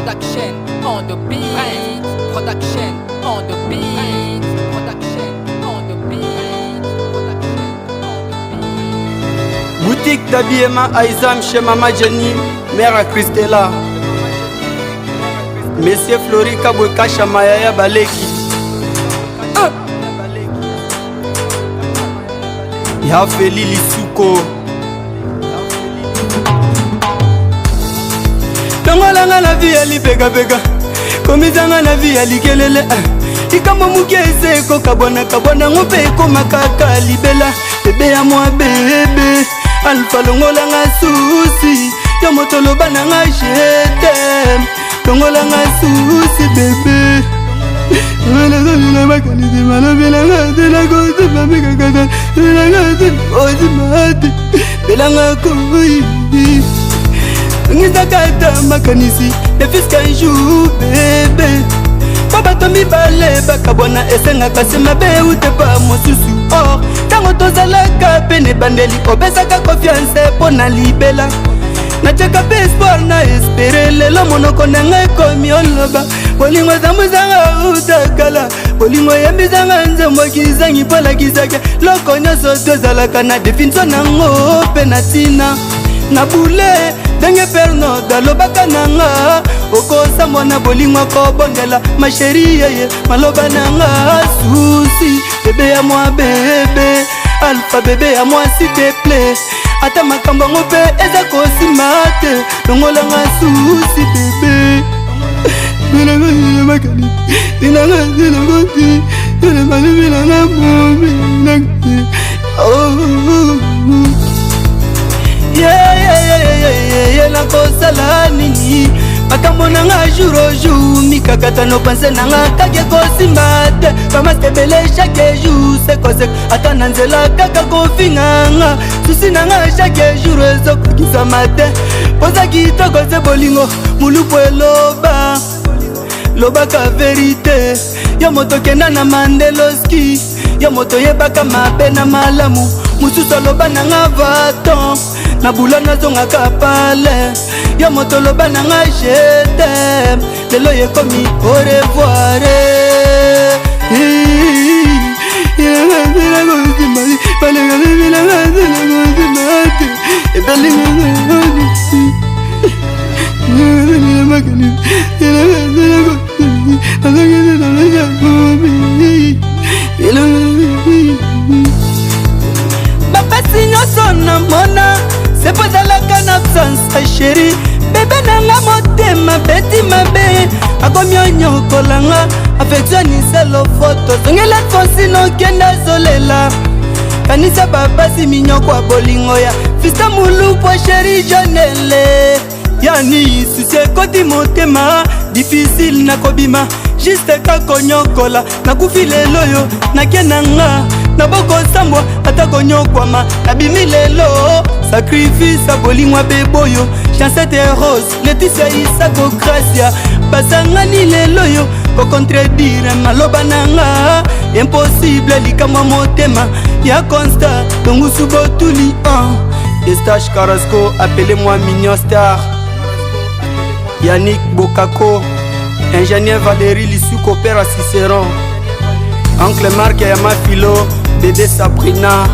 Production on the beat. Production on the beat. Production on the beat. Production on the beat. Boutique d'habillement Aïzam chez Mama Jenny, mère à Christella. Monsieur Flori Kabweka Shamayaya Baleki. Ya Feli Lisuko. Tongolanga la vie ali pega pega. Komizanga la vie ali kelele. Ikambo muke seko kabona kabona ngope ko makaka libela. Bébé à moi bébé. Alpha longolanga susi. Yo motolo bananga je t'aime. Longolanga susi bébé. Ngisakata makanisi nefis qu'un jour bébé Baba tomi bale bakabona esenga kasi mabe ute pa mosusu or tango tozalaka pene bandeli obesaka confiance pona libela Nateka pe espoir na espere lelo monoko nanga ekomi oloba Bolingo zamuzanga utakala Bolingo yembizanga nzembo kizangi pola kizake Loko nyoso tozalaka na definition nango pe na tina Na boule denge perno dalobaka nanga Okosa mwana bolingo kobondela Ma chérie yeye maloba nanga Souci bébé à moi bébé Alpha bébé à moi s'il te plaît Ata makambo ngope eza kosimate Longolanga susi bébé Minanga zina makani Minanga zina goti Zina mani minanga mobi Minanga Yeah nakosala nini makambo nanga jour au jour mikakata no pense nanga kake kosimate Pamaske bele chaque jour sekosek ata na nzela kaka kofinganga susi nanga chaque jour ezokokisa mate poza kitoko ze bolingo mulupu eloba lobaka verite yo moto kenda na mandeloski yo moto yebaka mabe na malamu mususu aloba nanga vaton na bula nazongaka pale yo moto loba nanga je t'aime lelo yekomi au revoir bapasi nyonso na mona sepozalaka na absence chéri bebe nanga motema beti mabe akomi onyokolanga affectionise lofoto zongela fonsino kenda zolela kanisa bapasi minyoko ya bolingo ya fista mulupo chéri jonele yani susi ekoti motema difficile nakobima juste kakonyokola nakufi lelo yo nakenanga naboko sambwa ata konyokwama nabimi lelo sacrifice a bolingwa beboyo chancete rose Leticia Isako Gracia basangani lelo yo kocontredire maloba nanga impossible likamwa motema ya constat tongusu botuli Estache Carrasco appelez-moi Mignon Star Yannick Bokako Ingénieur Valérie Lisuko Père à Cicéron Oncle Marc Yama Philo Bébé Sabrina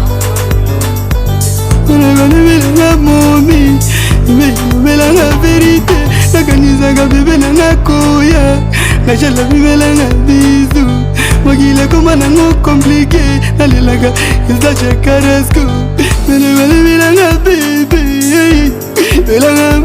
Melanga vérité Nakanisanga bébé nanga koya Najala bimelanga bisu Magile koma nango compliqué Nalelaga Estache Carrasco Melanga bébé Melanga